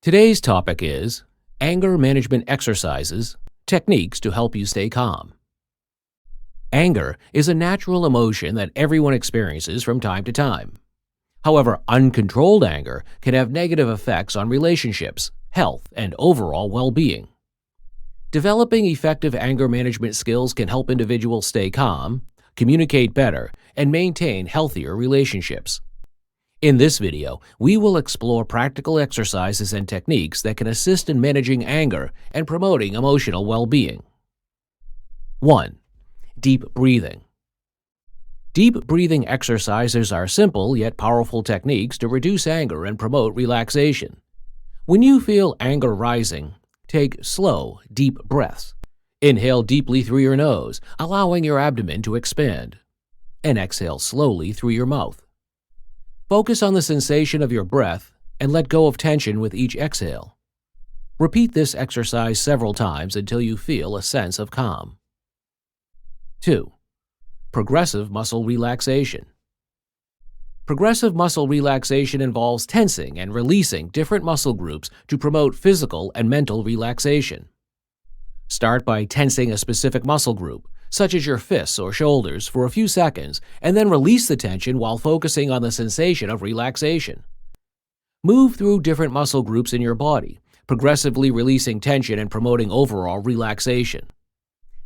Today's topic is anger management exercises, techniques to help you stay calm. Anger is a natural emotion that everyone experiences from time to time. However, uncontrolled anger can have negative effects on relationships, health, and overall well-being. Developing effective anger management skills can help individuals stay calm, communicate better, and maintain healthier relationships. In this video, we will explore practical exercises and techniques that can assist in managing anger and promoting emotional well-being. 1. Deep breathing. Deep breathing exercises are simple yet powerful techniques to reduce anger and promote relaxation. When you feel anger rising, take slow, deep breaths. Inhale deeply through your nose, allowing your abdomen to expand, and exhale slowly through your mouth. Focus on the sensation of your breath and let go of tension with each exhale. Repeat this exercise several times until you feel a sense of calm. 2. Progressive muscle relaxation. Progressive muscle relaxation involves tensing and releasing different muscle groups to promote physical and mental relaxation. Start by tensing a specific muscle group, such as your fists or shoulders, for a few seconds, and then release the tension while focusing on the sensation of relaxation. Move through different muscle groups in your body, progressively releasing tension and promoting overall relaxation.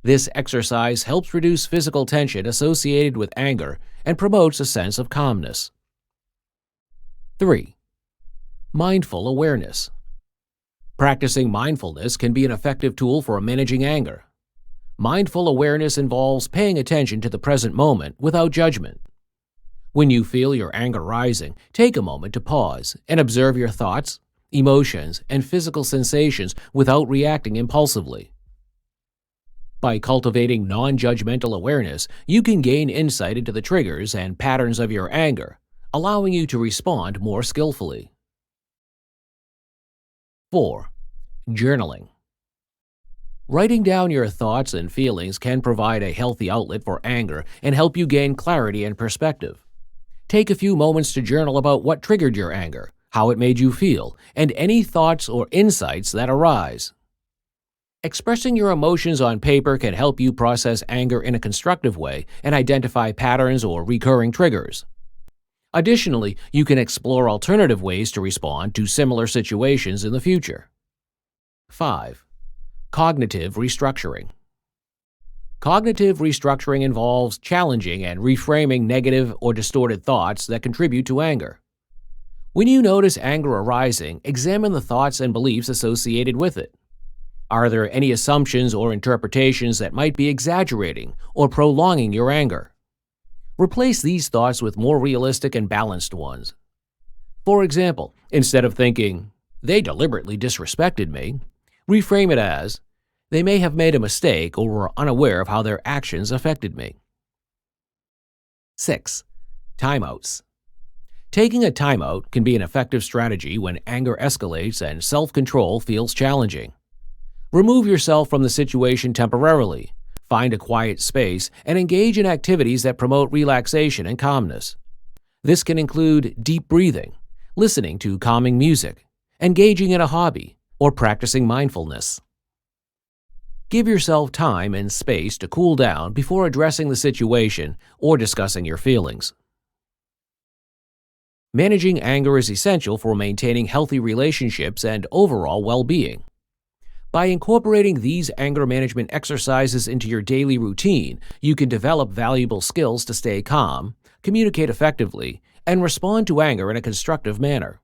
This exercise helps reduce physical tension associated with anger and promotes a sense of calmness. 3. Mindful awareness. Practicing mindfulness can be an effective tool for managing anger. Mindful awareness involves paying attention to the present moment without judgment. When you feel your anger rising, take a moment to pause and observe your thoughts, emotions, and physical sensations without reacting impulsively. By cultivating non-judgmental awareness, you can gain insight into the triggers and patterns of your anger, allowing you to respond more skillfully. 4. Journaling. Writing down your thoughts and feelings can provide a healthy outlet for anger and help you gain clarity and perspective. Take a few moments to journal about what triggered your anger, how it made you feel, and any thoughts or insights that arise. Expressing your emotions on paper can help you process anger in a constructive way and identify patterns or recurring triggers. Additionally, you can explore alternative ways to respond to similar situations in the future. 5. Cognitive restructuring. Cognitive restructuring involves challenging and reframing negative or distorted thoughts that contribute to anger. When you notice anger arising, examine the thoughts and beliefs associated with it. Are there any assumptions or interpretations that might be exaggerating or prolonging your anger? Replace these thoughts with more realistic and balanced ones. For example, instead of thinking, "They deliberately disrespected me," reframe it as, "They may have made a mistake or were unaware of how their actions affected me." 6. Timeouts. Taking a timeout can be an effective strategy when anger escalates and self-control feels challenging. Remove yourself from the situation temporarily, find a quiet space, and engage in activities that promote relaxation and calmness. This can include deep breathing, listening to calming music, engaging in a hobby, or practicing mindfulness. Give yourself time and space to cool down before addressing the situation or discussing your feelings. Managing anger is essential for maintaining healthy relationships and overall well-being. By incorporating these anger management exercises into your daily routine, you can develop valuable skills to stay calm, communicate effectively, and respond to anger in a constructive manner.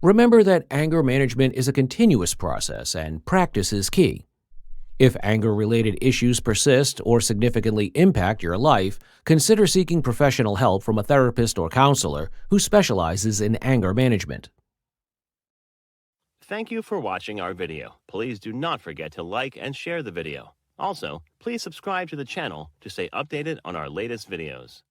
Remember that anger management is a continuous process and practice is key. If anger-related issues persist or significantly impact your life, consider seeking professional help from a therapist or counselor who specializes in anger management. Thank you for watching our video. Please do not forget to like and share the video. Also, please subscribe to the channel to stay updated on our latest videos.